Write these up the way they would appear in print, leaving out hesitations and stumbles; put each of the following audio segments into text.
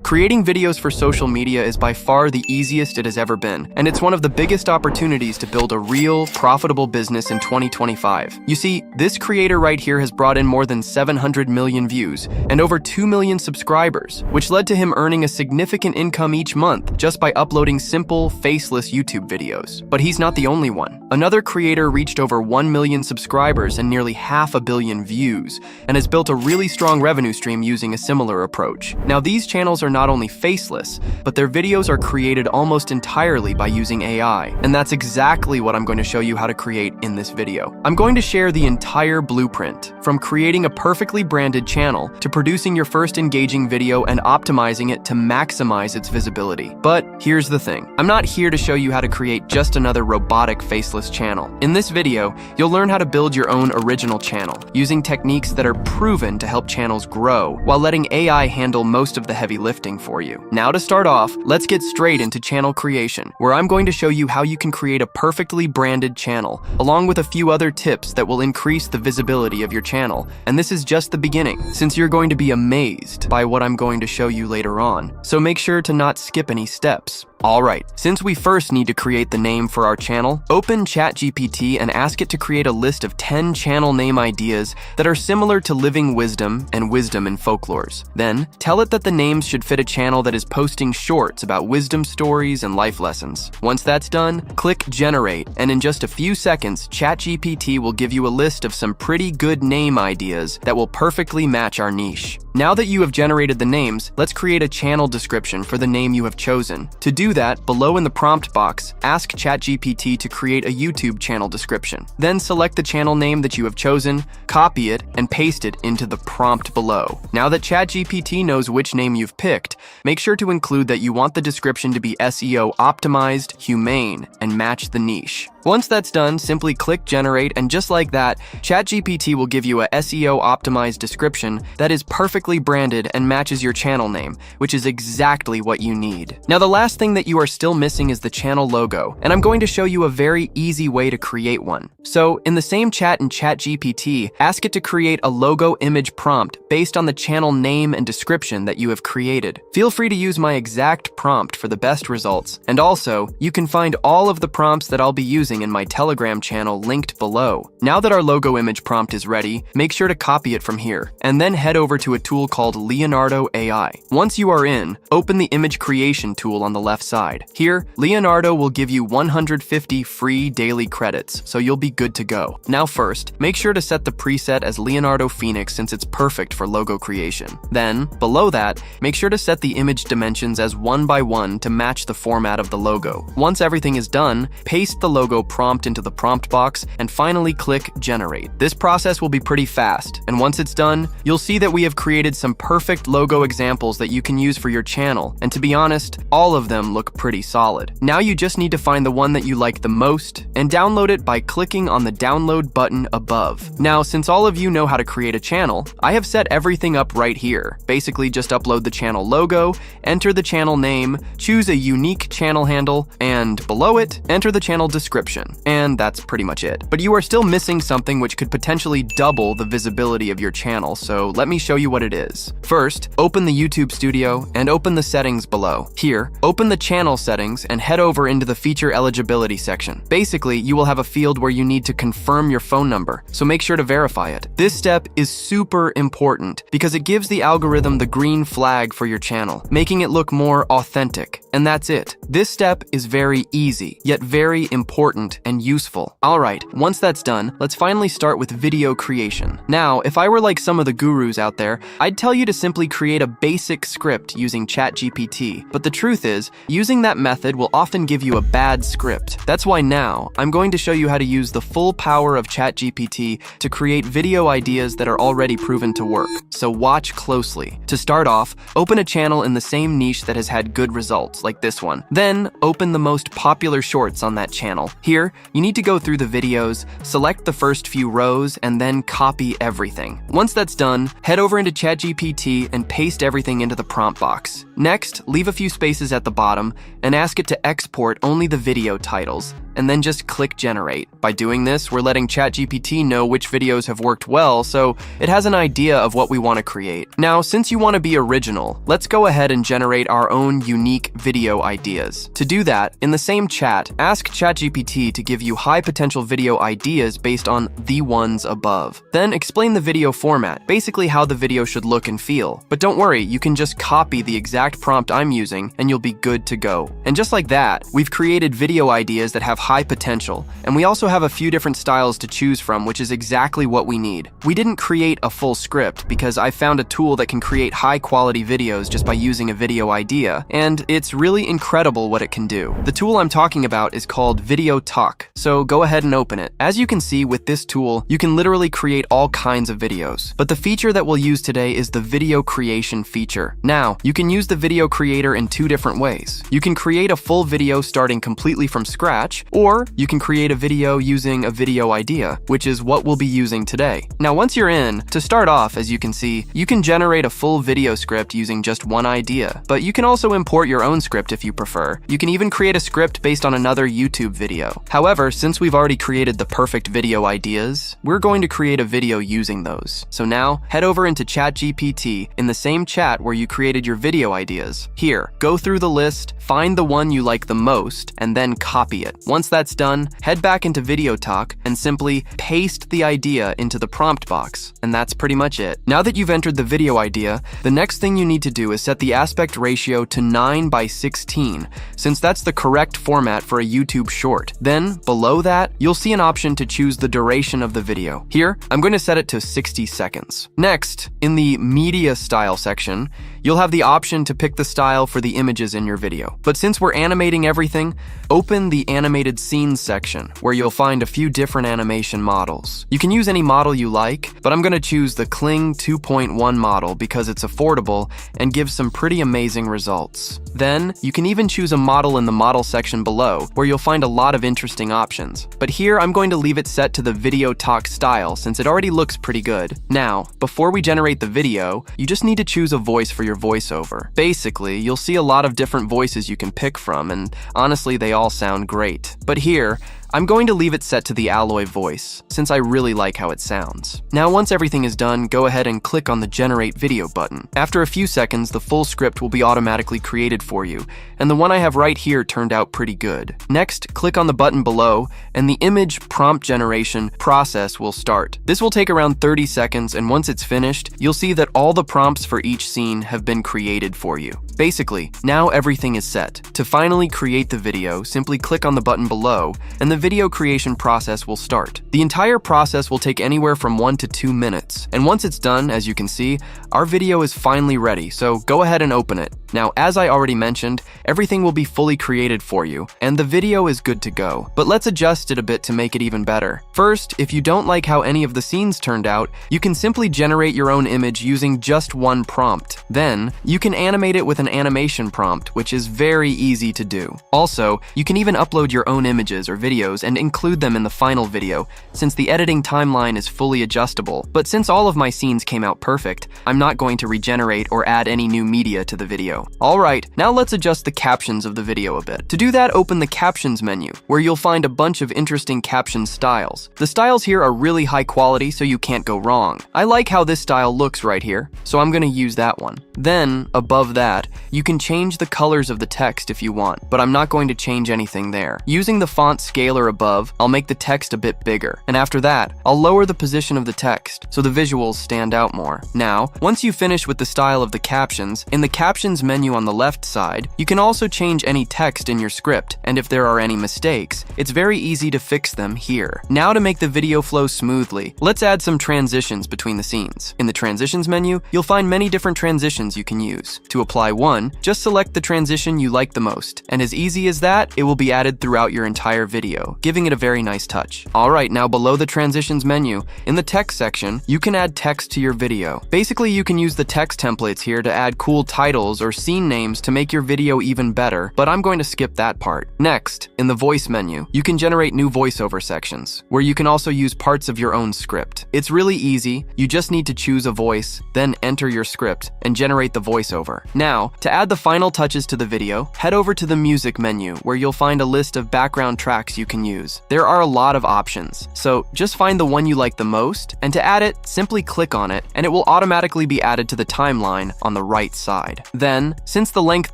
Creating videos for social media is by far the easiest it has ever been, and it's one of the biggest opportunities to build a real, profitable business in 2025. You see, this creator right here has brought in more than 700 million views and over 2 million subscribers, which led to him earning a significant income each month just by uploading simple, faceless YouTube videos. But he's not the only one. Another creator reached over 1 million subscribers and nearly 500 million views, and has built a really strong revenue stream using a similar approach. Now, these channels are not only faceless, but their videos are created almost entirely by using AI, and that's exactly what I'm going to show you how to create in this video. I'm going to share the entire blueprint, from creating a perfectly branded channel to producing your first engaging video and optimizing it to maximize its visibility. But here's the thing, I'm not here to show you how to create just another robotic faceless channel. In this video, you'll learn how to build your own original channel, using techniques that are proven to help channels grow, while letting AI handle most of the heavy lifting for you. Now to start off, let's get straight into channel creation, where I'm going to show you how you can create a perfectly branded channel, along with a few other tips that will increase the visibility of your channel. And this is just the beginning, since you're going to be amazed by what I'm going to show you later on. So make sure to not skip any steps. Alright, since we first need to create the name for our channel, open ChatGPT and ask it to create a list of 10 channel name ideas that are similar to living wisdom and wisdom in folklores. Then, tell it that the names should fit a channel that is posting shorts about wisdom stories and life lessons. Once that's done, click Generate, and in just a few seconds, ChatGPT will give you a list of some pretty good name ideas that will perfectly match our niche. Now that you have generated the names, let's create a channel description for the name you have chosen. To do that, below in the prompt box, ask ChatGPT to create a YouTube channel description. Then select the channel name that you have chosen, copy it, and paste it into the prompt below. Now that ChatGPT knows which name you've picked, make sure to include that you want the description to be SEO optimized, humane, and match the niche. Once that's done, simply click Generate, and just like that, ChatGPT will give you a SEO optimized description that is perfectly branded and matches your channel name, which is exactly what you need. Now, the last thing that you are still missing is the channel logo, and I'm going to show you a very easy way to create one. So, in the same chat in ChatGPT, ask it to create a logo image prompt based on the channel name and description that you have created. Feel free to use my exact prompt for the best results, and also, you can find all of the prompts that I'll be using in my Telegram channel linked below. Now that our logo image prompt is ready, make sure to copy it from here, and then head over to a tool called Leonardo AI. Once you are in, open the image creation tool on the left side. Here, Leonardo will give you 150 free daily credits, so you'll be good to go. Now first, make sure to set the preset as Leonardo Phoenix since it's perfect for logo creation. Then, below that, make sure to set the image dimensions as 1 by 1 to match the format of the logo. Once everything is done, paste the logo prompt into the prompt box, and finally click Generate. This process will be pretty fast, and once it's done, you'll see that we have created some perfect logo examples that you can use for your channel, and to be honest, all of them look pretty solid. Now you just need to find the one that you like the most, and download it by clicking on the download button above. Now, since all of you know how to create a channel, I have set everything up right here. Basically, just upload the channel logo, enter the channel name, choose a unique channel handle, and below it, enter the channel description. And that's pretty much it. But you are still missing something which could potentially double the visibility of your channel, so let me show you what it is. First, open the YouTube Studio and open the settings below. Here, open the channel settings and head over into the feature eligibility section. Basically, you will have a field where you need to confirm your phone number, so make sure to verify it. This step is super important because it gives the algorithm the green flag for your channel, making it look more authentic. And that's it. This step is very easy, yet very important and useful. Alright, once that's done, let's finally start with video creation. Now, if I were like some of the gurus out there, I'd tell you to simply create a basic script using ChatGPT, but the truth is, using that method will often give you a bad script. That's why now, I'm going to show you how to use the full power of ChatGPT to create video ideas that are already proven to work. So watch closely. To start off, open a channel in the same niche that has had good results, like this one. Then, open the most popular shorts on that channel. Here, you need to go through the videos, select the first few rows, and then copy everything. Once that's done, head over into ChatGPT and paste everything into the prompt box. Next, leave a few spaces at the bottom and ask it to export only the video titles, and then just click generate. By doing this, we're letting ChatGPT know which videos have worked well, so it has an idea of what we want to create. Now, since you want to be original, let's go ahead and generate our own unique video ideas. To do that, in the same chat, ask ChatGPT to give you high potential video ideas based on the ones above. Then explain the video format, basically how the video should look and feel. But don't worry, you can just copy the exact prompt I'm using and you'll be good to go. And just like that, we've created video ideas that have high potential, and we also have a few different styles to choose from, which is exactly what we need. We didn't create a full script because I found a tool that can create high quality videos just by using a video idea, and it's really incredible what it can do. The tool I'm talking about is called Videotok, so go ahead and open it. As you can see, with this tool, you can literally create all kinds of videos. But the feature that we'll use today is the video creation feature. Now, you can use the video creator in two different ways. You can create a full video starting completely from scratch, or you can create a video using a video idea, which is what we'll be using today. Now, once you're in, to start off, as you can see, you can generate a full video script using just one idea, but you can also import your own script if you prefer. You can even create a script based on another YouTube video. However, since we've already created the perfect video ideas, we're going to create a video using those. So now, head over into ChatGPT in the same chat where you created your video ideas. Here, go through the list, find the one you like the most, and then copy it. Once that's done, head back into Videotok and simply paste the idea into the prompt box, and that's pretty much it. Now that you've entered the video idea, the next thing you need to do is set the aspect ratio to 9:16, since that's the correct format for a YouTube short. Then, below that, you'll see an option to choose the duration of the video. Here, I'm going to set it to 60 seconds. Next, in the media style section, you'll have the option to pick the style for the images in your video. But since we're animating everything, open the animated scenes section, where you'll find a few different animation models. You can use any model you like, but I'm going to choose the Kling 2.1 model because it's affordable and gives some pretty amazing results. Then, you can even choose a model in the model section below, where you'll find a lot of interesting options. But here, I'm going to leave it set to the Videotok style since it already looks pretty good. Now, before we generate the video, you just need to choose a voice for your voiceover. Basically, you'll see a lot of different voices you can pick from, and honestly, they all sound great. But here, I'm going to leave it set to the Alloy voice, since I really like how it sounds. Now, once everything is done, go ahead and click on the Generate Video button. After a few seconds, the full script will be automatically created for you, and the one I have right here turned out pretty good. Next, click on the button below, and the image prompt generation process will start. This will take around 30 seconds, and once it's finished, you'll see that all the prompts for each scene have been created for you. Basically, now everything is set. To finally create the video, simply click on the button below, and the video creation process will start. The entire process will take anywhere from 1 to 2 minutes. And once it's done, as you can see, our video is finally ready, so go ahead and open it. Now, as I already mentioned, everything will be fully created for you, and the video is good to go. But let's adjust it a bit to make it even better. First, if you don't like how any of the scenes turned out, you can simply generate your own image using just one prompt. Then, you can animate it with an animation prompt, which is very easy to do. Also, you can even upload your own images or videos and include them in the final video, since the editing timeline is fully adjustable. But since all of my scenes came out perfect, I'm not going to regenerate or add any new media to the video. Alright, now let's adjust the captions of the video a bit. To do that, open the Captions menu, where you'll find a bunch of interesting caption styles. The styles here are really high quality, so you can't go wrong. I like how this style looks right here, so I'm going to use that one. Then, above that, you can change the colors of the text if you want, but I'm not going to change anything there. Using the font scaler above, I'll make the text a bit bigger, and after that, I'll lower the position of the text so the visuals stand out more. Now, once you finish with the style of the captions, in the Captions menu on the left side, you can also change any text in your script, and if there are any mistakes, it's very easy to fix them here. Now to make the video flow smoothly, let's add some transitions between the scenes. In the Transitions menu, you'll find many different transitions you can use. To apply one, just select the transition you like the most, and as easy as that, it will be added throughout your entire video, giving it a very nice touch. Alright, now below the Transitions menu, in the text section, you can add text to your video. Basically, you can use the text templates here to add cool titles or scene names to make your video even better, but I'm going to skip that part. Next, in the Voice menu, you can generate new voiceover sections, where you can also use parts of your own script. It's really easy, you just need to choose a voice, then enter your script, and generate the voiceover. Now, to add the final touches to the video, head over to the music menu where you'll find a list of background tracks you can use. There are a lot of options, so just find the one you like the most, and to add it, simply click on it, and it will automatically be added to the timeline on the right side. Then, since the length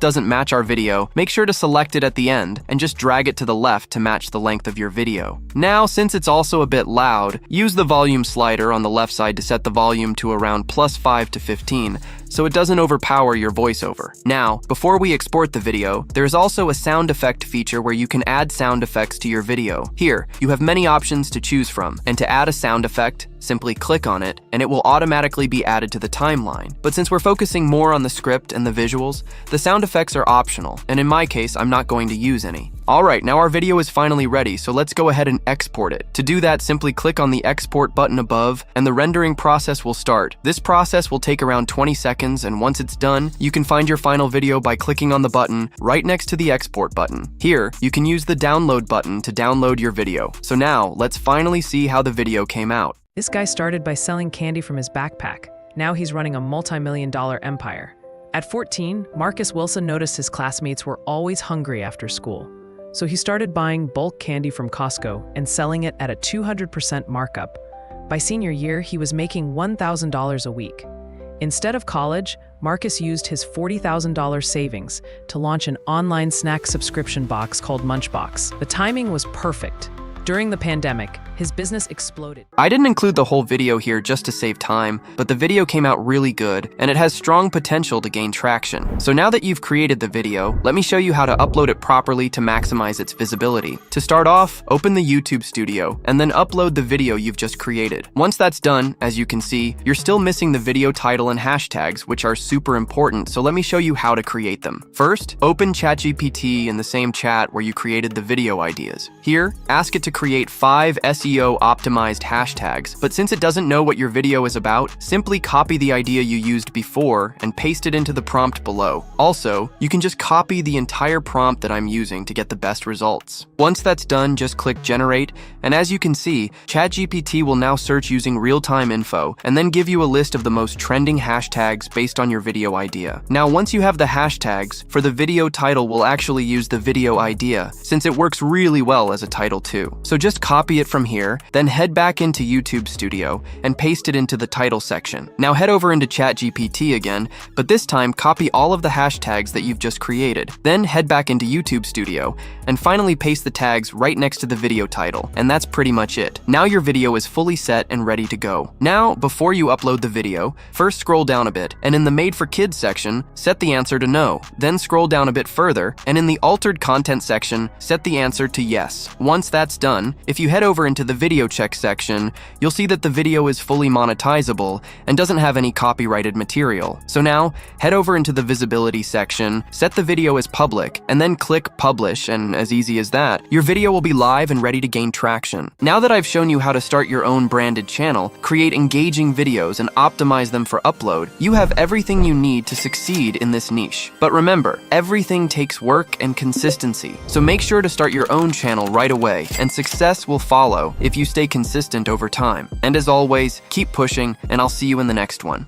doesn't match our video, make sure to select it at the end and just drag it to the left to match the length of your video. Now, since it's also a bit loud, use the volume slider on the left side to set the volume to around +5 to 15, so it doesn't overpower your voiceover. Now, before we export the video, there's also a sound effect feature where you can add sound effects to your video. Here, you have many options to choose from, and to add a sound effect, simply click on it, and it will automatically be added to the timeline. But since we're focusing more on the script and the visuals, the sound effects are optional, and in my case, I'm not going to use any. Alright, now our video is finally ready, so let's go ahead and export it. To do that, simply click on the export button above, and the rendering process will start. This process will take around 20 seconds, and once it's done, you can find your final video by clicking on the button right next to the export button. Here, you can use the download button to download your video. So now, let's finally see how the video came out. This guy started by selling candy from his backpack. Now he's running a multi-million-dollar empire. At 14, Marcus Wilson noticed his classmates were always hungry after school. So he started buying bulk candy from Costco and selling it at a 200% markup. By senior year, he was making $1,000 a week. Instead of college, Marcus used his $40,000 savings to launch an online snack subscription box called Munchbox. The timing was perfect. During the pandemic, his business exploded. I didn't include the whole video here just to save time, but the video came out really good, and it has strong potential to gain traction. So now that you've created the video, let me show you how to upload it properly to maximize its visibility. To start off, open the YouTube Studio, and then upload the video you've just created. Once that's done, as you can see, you're still missing the video title and hashtags, which are super important, so let me show you how to create them. First, open ChatGPT in the same chat where you created the video ideas. Here, ask it to create 5 SEO-optimized hashtags, but since it doesn't know what your video is about, simply copy the idea you used before and paste it into the prompt below. Also, you can just copy the entire prompt that I'm using to get the best results. Once that's done, just click Generate, and as you can see, ChatGPT will now search using real-time info, and then give you a list of the most trending hashtags based on your video idea. Now, once you have the hashtags, for the video title, we'll actually use the video idea, since it works really well as a title too. So just copy it from here, then head back into YouTube Studio and paste it into the title section. Now head over into ChatGPT again, but this time copy all of the hashtags that you've just created. Then head back into YouTube Studio and finally paste the tags right next to the video title. And that's pretty much it. Now your video is fully set and ready to go. Now, before you upload the video, first scroll down a bit, and in the Made for Kids section, set the answer to no. Then scroll down a bit further, and in the Altered Content section, set the answer to yes. Once that's done, if you head over into the video check section, you'll see that the video is fully monetizable and doesn't have any copyrighted material. So now, head over into the visibility section, set the video as public, and then click publish, and as easy as that, your video will be live and ready to gain traction. Now that I've shown you how to start your own branded channel, create engaging videos, and optimize them for upload, you have everything you need to succeed in this niche. But remember, everything takes work and consistency, so make sure to start your own channel right away, and success will follow if you stay consistent over time. And as always, keep pushing, and I'll see you in the next one.